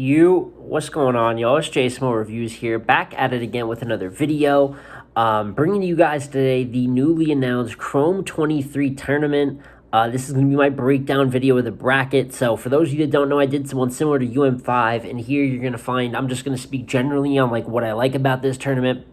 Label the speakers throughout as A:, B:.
A: What's going on, y'all? It's Jason Reviews here, back at it again with another video. Bringing you guys today the newly announced Chrome 23 tournament. This is going to be my breakdown video of the bracket. So for those of you that don't know, I did one similar to UM5, and here you're going to find, I'm just going to speak generally on like what I like about this tournament.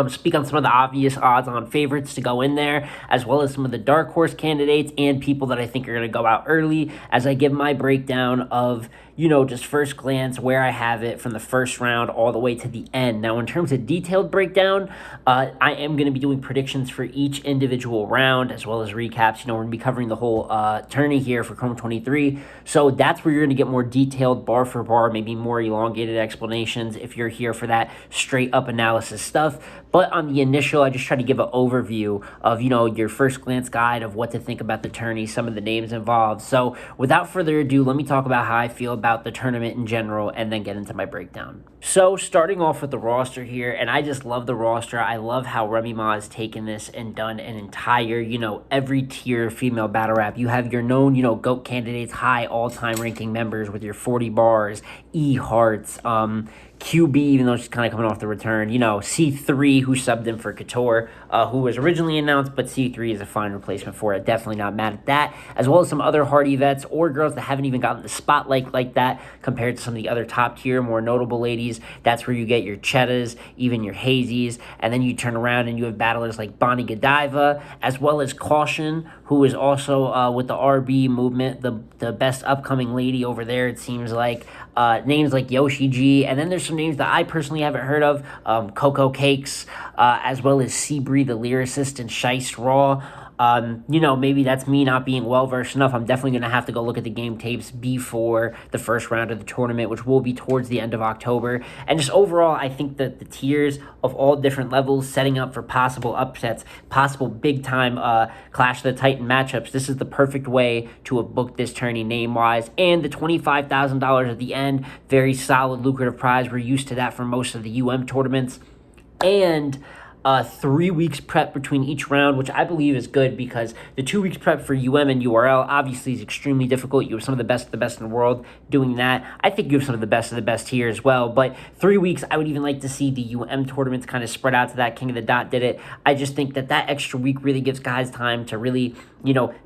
A: Speak on some of the obvious odds-on favorites to go in there, as well as some of the dark horse candidates and people that I think are going to go out early as I give my breakdown of, just first glance where I have it from the first round all the way to the end. Now, in terms of detailed breakdown, I am going to be doing predictions for each individual round, as well as recaps. We're going to be covering the whole tourney here for Chrome 23. So that's where you're going to get more detailed bar for bar, maybe more elongated explanations if you're here for that straight up analysis stuff. But on the initial, I just try to give an overview of, your first glance guide of what to think about the tourney, some of the names involved. So without further ado, let me talk about how I feel about the tournament in general and then get into my breakdown. So starting off with the roster here, and I just love the roster. I love how Remy Ma has taken this and done an entire, every tier female battle rap. You have your known, GOAT candidates, high all-time ranking members with your 40 bars, E-Hearts, QB, even though she's kind of coming off the return, C3, who subbed in for Couture, who was originally announced, but C3 is a fine replacement for it. Definitely not mad at that, as well as some other hardy vets or girls that haven't even gotten the spotlight like that compared to some of the other top tier, more notable ladies. That's where you get your Chettas, even your Hazies, and then you turn around and you have battlers like Bonnie Godiva, as well as Caution, who is also with the RB movement, the best upcoming lady over there, it seems like. Names like Yoshi G, and then there's some names that I personally haven't heard of, Coco Cakes, as well as Seabree, the lyricist, and Shice Raw. Maybe that's me not being well-versed enough. I'm definitely going to have to go look at the game tapes before the first round of the tournament, which will be towards the end of October. And just overall, I think that the tiers of all different levels, setting up for possible upsets, possible big-time Clash of the Titan matchups, this is the perfect way to have booked this tourney name-wise. And the $25,000 at the end, very solid, lucrative prize. We're used to that for most of the tournaments. And 3 weeks prep between each round, which I believe is good because the 2 weeks prep for and URL obviously is extremely difficult. You have some of the best in the world doing that. I think you have some of the best here as well. But 3 weeks, I would even like to see the tournaments kind of spread out to that. King of the Dot did it. I just think that extra week really gives guys time to really,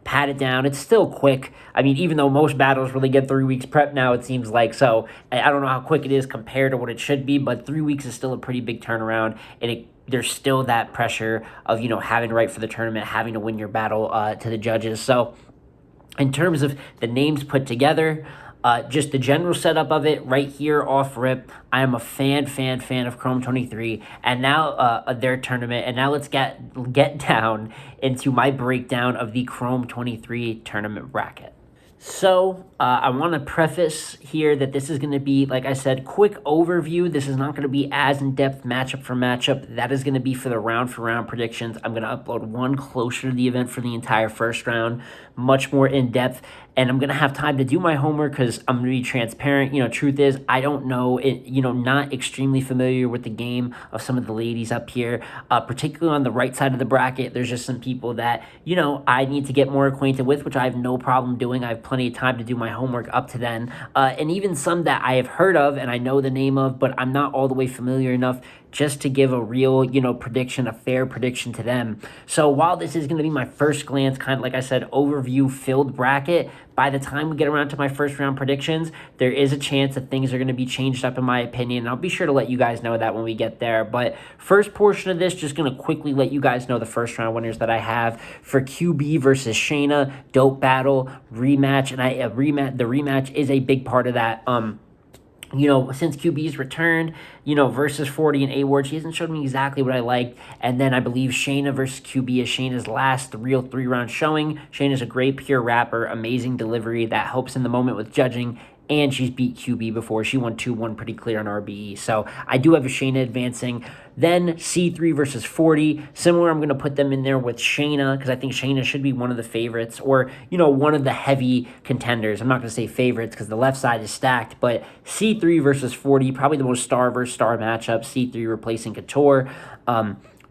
A: pat it down. It's still quick. I mean, even though most battles really get 3 weeks prep now, it seems like. So I don't know how quick it is compared to what it should be, but 3 weeks is still a pretty big turnaround, and there's still that pressure of, having to write for the tournament, having to win your battle to the judges. So in terms of the names put together, just the general setup of it right here off rip, I am a fan of Chrome 23 and now their tournament. And now let's get down into my breakdown of the Chrome 23 tournament bracket. So, I want to preface here that this is going to be, like I said, quick overview. This is not going to be as in-depth matchup for matchup. That is going to be for the round-for-round predictions. I'm going to upload one closer to the event for the entire first round, much more in-depth. And I'm going to have time to do my homework because I'm going to be transparent. Truth is, I don't know it, not extremely familiar with the game of some of the ladies up here, particularly on the right side of the bracket. There's just some people that, I need to get more acquainted with, which I have no problem doing. I have plenty of time to do my homework up to then. And even some that I have heard of and I know the name of, but I'm not all the way familiar enough just to give a real, prediction, a fair prediction to them. So while this is going to be my first glance, kind of like I said, overview filled bracket, by the time we get around to my first round predictions, there is a chance that things are going to be changed up in my opinion. And I'll be sure to let you guys know that when we get there. But first portion of this, just going to quickly let you guys know the first round winners that I have for QB versus Shayna, dope battle, rematch. And the rematch is a big part of that. Since QB's returned, versus 40 and A-Ward, she hasn't showed me exactly what I liked. And then I believe Shayna versus QB is Shayna's last real 3-round showing. Shayna's a great pure rapper, amazing delivery that helps in the moment with judging. And she's beat QB before. She won 2-1 pretty clear on RBE. So I do have a Shayna advancing. Then C3 versus 40. Similar, I'm going to put them in there with Shayna because I think Shayna should be one of the favorites or, one of the heavy contenders. I'm not going to say favorites because the left side is stacked, but C3 versus 40, probably the most star versus star matchup. C3 replacing Couture.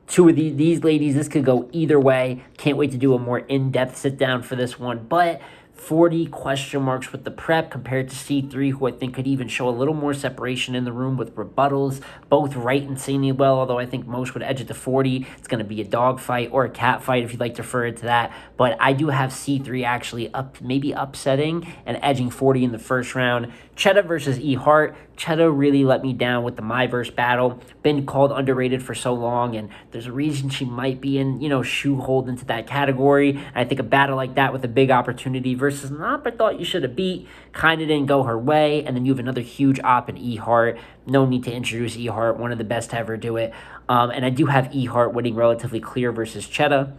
A: Two of these ladies, this could go either way. Can't wait to do a more in-depth sit-down for this one. But 40 question marks with the prep compared to C3, who I think could even show a little more separation in the room with rebuttals, both right insanely well, although I think most would edge it to 40. It's going to be a dog fight or a cat fight if you'd like to refer it to that. But I do have C3 actually maybe upsetting and edging 40 in the first round. Cheetah versus E Hart. Cheetah really let me down with the Myverse battle. Been called underrated for so long, and there's a reason she might be in, shoehold into that category. And I think a battle like that with a big opportunity versus an op I thought you should have beat kind of didn't go her way. And then you have another huge op in E Hart. No need to introduce E Hart, one of the best to ever do it. And I do have E Hart winning relatively clear versus Cheetah.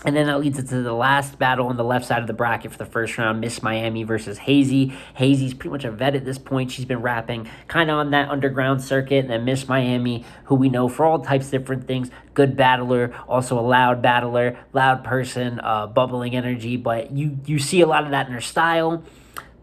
A: And then that leads us to the last battle on the left side of the bracket for the first round, Miss Miami versus Hazy. Hazy's pretty much a vet at this point. She's been rapping kind of on that underground circuit. And then Miss Miami, who we know for all types of different things, good battler, also a loud battler, loud person, bubbling energy. But you see a lot of that in her style.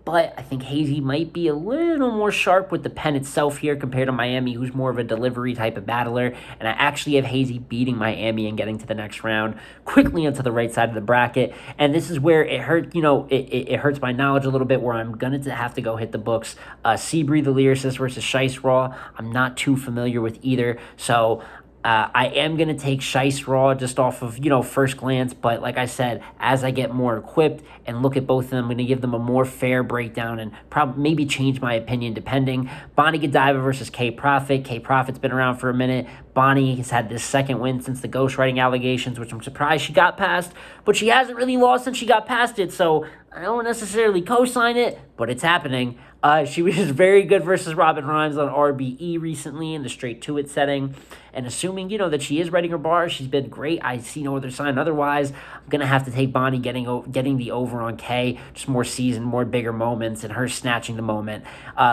A: But I think Hazy might be a little more sharp with the pen itself here compared to Miami, who's more of a delivery type of battler. And I actually have Hazy beating Miami and getting to the next round quickly onto the right side of the bracket. And this is where it hurt, it hurts my knowledge a little bit, where I'm going to have to go hit the books. Seabree, the lyricist, versus Shice Raw. I'm not too familiar with either. So I am going to take Shice Raw just off of, first glance. But like I said, as I get more equipped and look at both of them, I'm going to give them a more fair breakdown and maybe change my opinion depending. Bonnie Godiva versus K Profit. K Profit's been around for a minute. Bonnie has had this second win since the ghostwriting allegations, which I'm surprised she got past. But she hasn't really lost since she got past it. So I don't necessarily co-sign it, but it's happening. She was very good versus Robin Rhymes on RBE recently in the straight to it setting. And assuming, that she is writing her bars, she's been great. I see no other sign otherwise. I'm going to have to take Bonnie getting the over on K. Just more seasoned, more bigger moments, and her snatching the moment.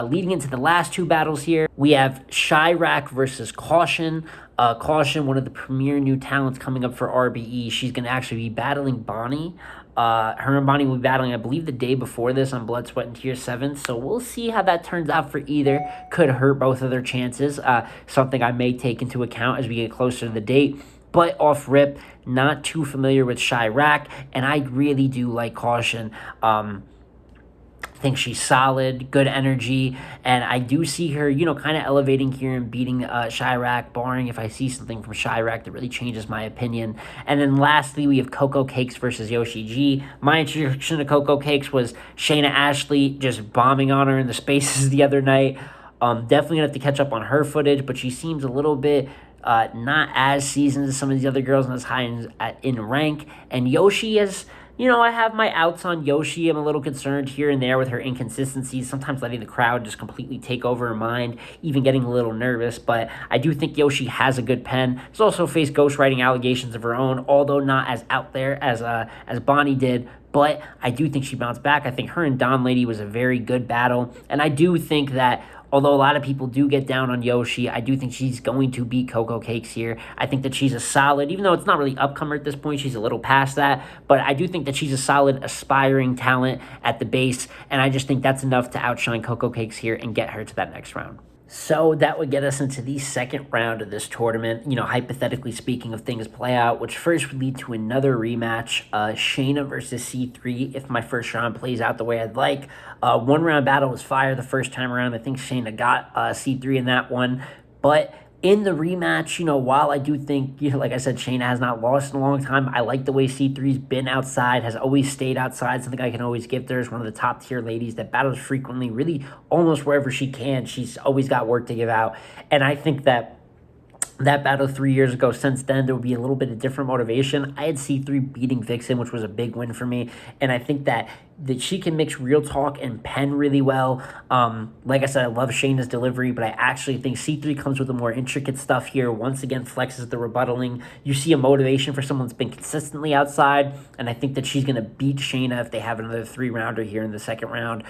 A: Leading into the last two battles here, we have Chirac versus Caution. Caution, one of the premier new talents coming up for RBE. She's going to actually be battling Bonnie. Her and Bonnie will be battling, I believe, the day before this on Blood, Sweat, and Tears 7. So we'll see how that turns out for either. Could hurt both of their chances. Something I may take into account as we get closer to the date. But off rip, not too familiar with Chirac, and I really do like Caution. Think she's solid, good energy, and I do see her, kind of elevating here and beating Chirac, barring if I see something from Chirac that really changes my opinion. And then lastly, we have Coco Cakes versus Yoshi G. My introduction to Coco Cakes was Shayna Ashley just bombing on her in the spaces the other night. Definitely gonna have to catch up on her footage, but she seems a little bit not as seasoned as some of these other girls, and as high in rank. And Yoshi is... I have my outs on Yoshi. I'm a little concerned here and there with her inconsistencies, sometimes letting the crowd just completely take over her mind, even getting a little nervous. But I do think Yoshi has a good pen. She's also faced ghostwriting allegations of her own, although not as out there as Bonnie did. But I do think she bounced back. I think her and Don Lady was a very good battle. And I do think that although a lot of people do get down on Yoshi, I do think she's going to beat Coco Cakes here. I think that she's a solid, even though it's not really upcomer at this point, she's a little past that, but I do think that she's a solid, aspiring talent at the base, and I just think that's enough to outshine Coco Cakes here and get her to that next round. So that would get us into the second round of this tournament. Hypothetically speaking, if things play out, which first would lead to another rematch, Shayna versus C3, if my first round plays out the way I'd like. One round battle was fire the first time around. I think Shayna got C3 in that one. But in the rematch, while I do think, like I said, Shayna has not lost in a long time, I like the way C3's been outside, has always stayed outside, something I can always give her. Is one of the top tier ladies that battles frequently, really almost wherever she can. She's always got work to give out. And I think that battle 3 years ago, since then, there would be a little bit of different motivation. I had C3 beating Vixen, which was a big win for me. And I think that she can mix real talk and pen really well. Like I said, I love Shayna's delivery, but I actually think C3 comes with the more intricate stuff here. Once again, flexes the rebuttaling. You see a motivation for someone that's been consistently outside, and I think that she's going to beat Shayna if they have another 3-rounder here in the second round.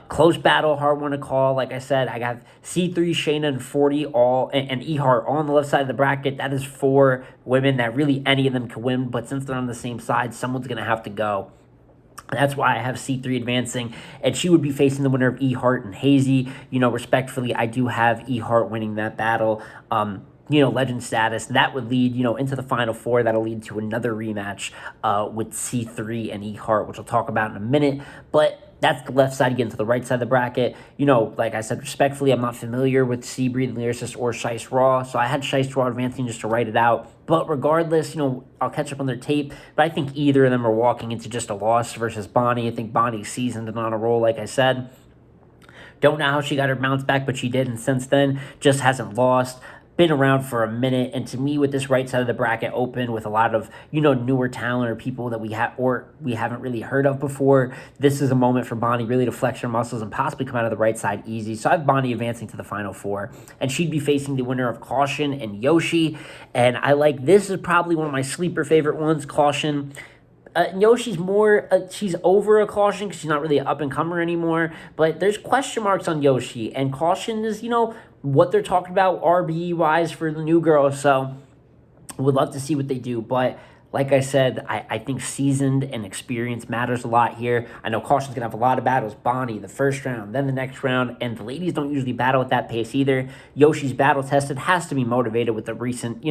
A: Close battle, hard one to call. Like I said, I got C3, Shayna, and 40 all, and E-Heart all on the left side of the bracket. That is 4 women that really any of them can win, but since they're on the same side, someone's going to have to go. That's why I have C3 advancing, and she would be facing the winner of E-Hart and Hazy. Respectfully, I do have E-Hart winning that battle. legend status. That would lead, into the Final Four. That'll lead to another rematch with C3 and E Hart, which I'll talk about in a minute. But that's the left side. You get into the right side of the bracket. Like I said, respectfully, I'm not familiar with Seabreed, Lyricist, or Shice Raw, so I had Shice Raw advancing just to write it out. But regardless, I'll catch up on their tape. But I think either of them are walking into just a loss versus Bonnie. I think Bonnie's seasoned and on a roll, like I said. Don't know how she got her bounce back, but she did, and since then, just hasn't lost. Been around for a minute, and to me, with this right side of the bracket open with a lot of newer talent or people that we haven't really heard of before, this is a moment for Bonnie really to flex her muscles and possibly come out of the right side easy. So I have Bonnie advancing to the Final Four, and she'd be facing the winner of Caution and Yoshi. And this is probably one of my sleeper favorite ones, Caution. Yoshi's more, she's over a Caution because she's not really an up-and-comer anymore, but there's question marks on Yoshi, and Caution is, what they're talking about RBE-wise for the new girl, so would love to see what they do, but like I said, I think seasoned and experience matters a lot here. I know Caution's going to have a lot of battles. Bonnie, the first round, then the next round, and the ladies don't usually battle at that pace either. Yoshi's battle-tested, has to be motivated with the recent,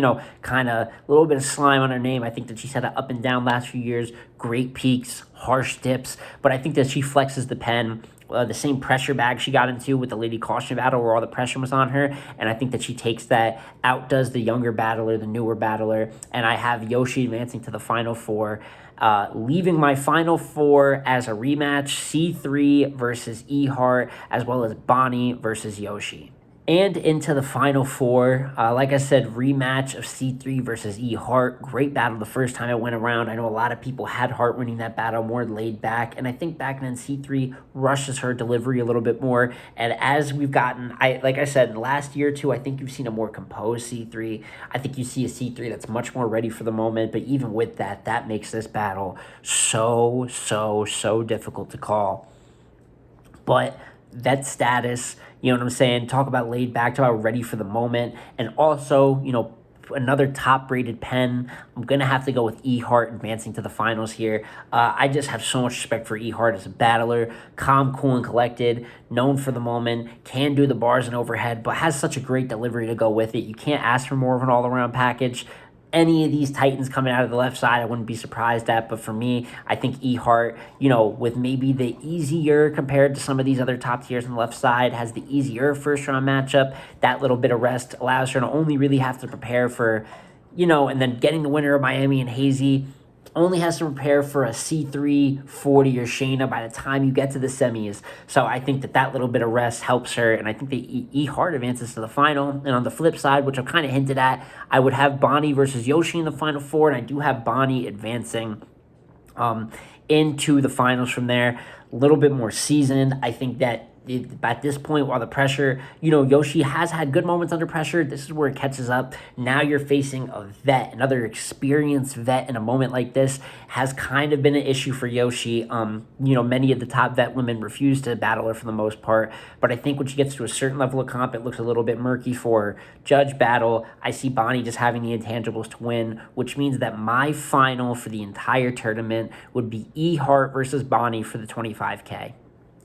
A: kind of little bit of slime on her name. I think that she's had an up and down last few years, great peaks, harsh dips, but I think that she flexes the pen. The same pressure bag she got into with the Lady Caution battle where all the pressure was on her, and I think that she takes that, outdoes the younger battler, the newer battler, and I have Yoshi advancing to the Final Four, leaving my Final Four as a rematch, C3 versus E Hart, as well as Bonnie versus Yoshi. And into the Final Four, like I said, rematch of C3 versus E Hart. Great battle the first time it went around. I know a lot of people had Hart winning that battle, more laid back. And I think back then C3 rushes her delivery a little bit more. And as we've gotten, like I said, in the last year or two, I think you've seen a more composed C3. I think you see a C3 that's much more ready for the moment. But even with that, that makes this battle so difficult to call. But vet status, you know what I'm saying? Talk about laid back, talk about ready for the moment. And also, another top-rated pen. I'm going to have to go with E Hart advancing to the finals here. I just have so much respect for E Hart as a battler. Calm, cool, and collected. Known for the moment. Can do the bars and overhead, but has such a great delivery to go with it. You can't ask for more of an all-around package. Any of these Titans coming out of the left side, I wouldn't be surprised at. But for me, I think E Hart, with maybe the easier compared to some of these other top tiers on the left side, has the easier first round matchup. That little bit of rest allows her to only really have to prepare for, and then getting the winner of Miami and Hazy. Only has to prepare for a C3, 40, or Shayna by the time you get to the semis. So I think that little bit of rest helps her, and I think the E Hart advances to the final. And on the flip side, which I've kind of hinted at, I would have Bonnie versus Yoshi in the Final Four, and I do have Bonnie advancing into the finals from there. A little bit more seasoned. I think that at this point, while the pressure, Yoshi has had good moments under pressure. This is where it catches up. Now you're facing a vet, another experienced vet in a moment like this has kind of been an issue for Yoshi. Many of the top vet women refuse to battle her for the most part, but I think when she gets to a certain level of comp, it looks a little bit murky for her. Judge battle, I see Bonnie just having the intangibles to win, which means that my final for the entire tournament would be E Hart versus Bonnie for the 25K.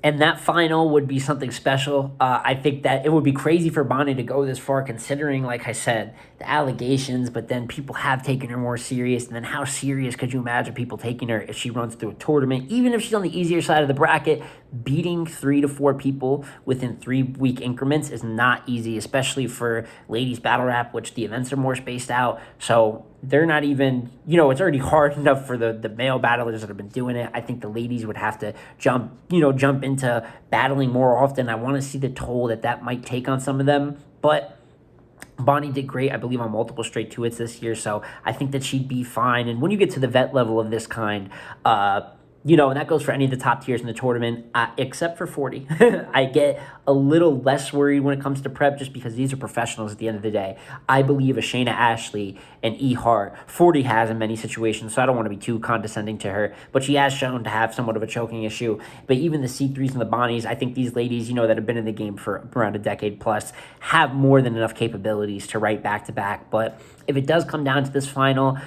A: And that final would be something special. I think that it would be crazy for Bonnie to go this far, considering, like I said, the allegations, but then people have taken her more serious. And then how serious could you imagine people taking her if she runs through a tournament? Even if she's on the easier side of the bracket, beating 3 to 4 people within 3-week increments is not easy, especially for ladies battle rap, which the events are more spaced out. So they're not even, it's already hard enough for the male battlers that have been doing it. I think the ladies would have to jump into battling more often. I want to see the toll that might take on some of them, but Bonnie did great, I believe, on multiple straight 2-hits this year, so I think that she'd be fine. And when you get to the vet level of this kind, and that goes for any of the top tiers in the tournament, except for 40. I get a little less worried when it comes to prep just because these are professionals at the end of the day. I believe a Shayna Ashley and E Hart, 40 has in many situations, so I don't want to be too condescending to her, but she has shown to have somewhat of a choking issue. But even the C3s and the Bonnies, I think these ladies, that have been in the game for around a decade plus, have more than enough capabilities to write back-to-back. But if it does come down to this final,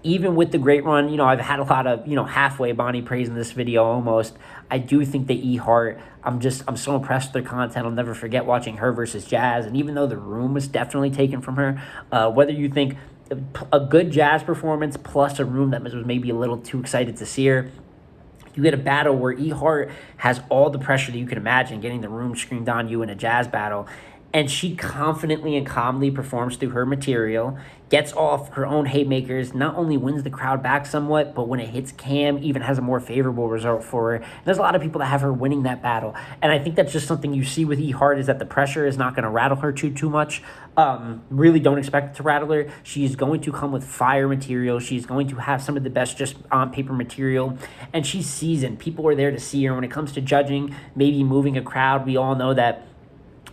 A: even with the great run, I've had a lot of, halfway Bonnie praise in this video almost. I do think that E-Heart, I'm so impressed with their content. I'll never forget watching her versus Jazz. And even though the room was definitely taken from her, whether you think a good Jazz performance plus a room that was maybe a little too excited to see her, you get a battle where E-Heart has all the pressure that you can imagine, getting the room screamed on you in a Jazz battle. And she confidently and calmly performs through her material, gets off her own haymakers, not only wins the crowd back somewhat, but when it hits Cam, even has a more favorable result for her. And there's a lot of people that have her winning that battle. And I think that's just something you see with E-Heart, is that the pressure is not going to rattle her too much. Really don't expect it to rattle her. She's going to come with fire material. She's going to have some of the best just on paper material. And she's seasoned. People are there to see her. When it comes to judging, maybe moving a crowd, we all know that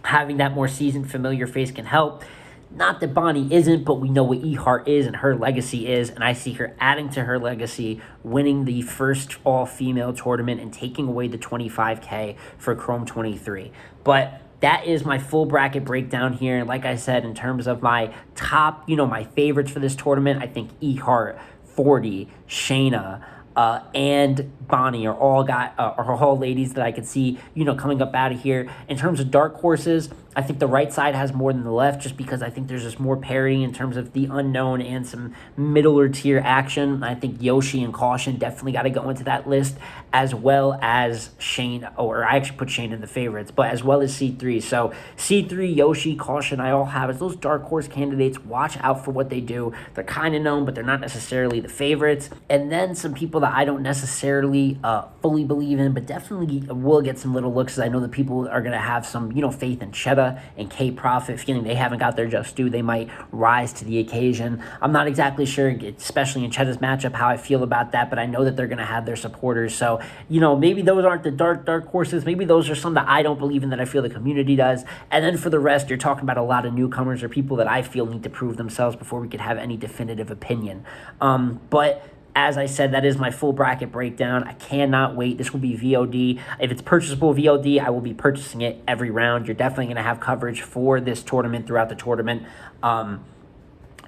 A: having that more seasoned, familiar face can help. Not that Bonnie isn't, but we know what E-Heart is and her legacy is, and I see her adding to her legacy, winning the first all-female tournament and taking away the $25K for Chrome 23. But that is my full bracket breakdown here. Like I said, in terms of my top, my favorites for this tournament, I think E-Heart, 40, Shayna, and Bonnie are all ladies that I could see, coming up out of here. In terms of dark horses, I think the right side has more than the left, just because I think there's just more parity in terms of the unknown and some middler tier action. I think Yoshi and Caution definitely got to go into that list, as well as Shane, or I actually put Shane in the favorites, but as well as C3. So C3, Yoshi, Caution, I all have as those dark horse candidates. Watch out for what they do. They're kind of known, but they're not necessarily the favorites. And then some people that I don't necessarily fully believe in, but definitely will get some little looks, as I know that people are going to have some, faith in Cheddar and K-Profit, feeling they haven't got their just due. They might rise to the occasion. I'm not exactly sure, especially in Chedda's matchup, how I feel about that, but I know that they're going to have their supporters. So, maybe those aren't the dark horses. Maybe those are some that I don't believe in, that I feel the community does. And then for the rest, you're talking about a lot of newcomers or people that I feel need to prove themselves before we could have any definitive opinion. But as I said, that is my full bracket breakdown. I cannot wait. This will be VOD. If it's purchasable VOD, I will be purchasing it every round. You're definitely going to have coverage for this tournament throughout the tournament.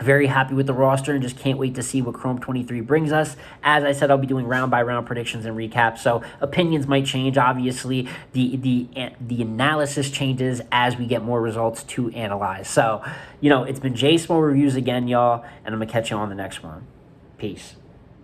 A: Very happy with the roster and just can't wait to see what Chrome 23 brings us. As I said, I'll be doing round-by-round predictions and recaps, so opinions might change. Obviously, the analysis changes as we get more results to analyze. So, it's been J Small Reviews again, y'all, and I'm going to catch you on the next one. Peace.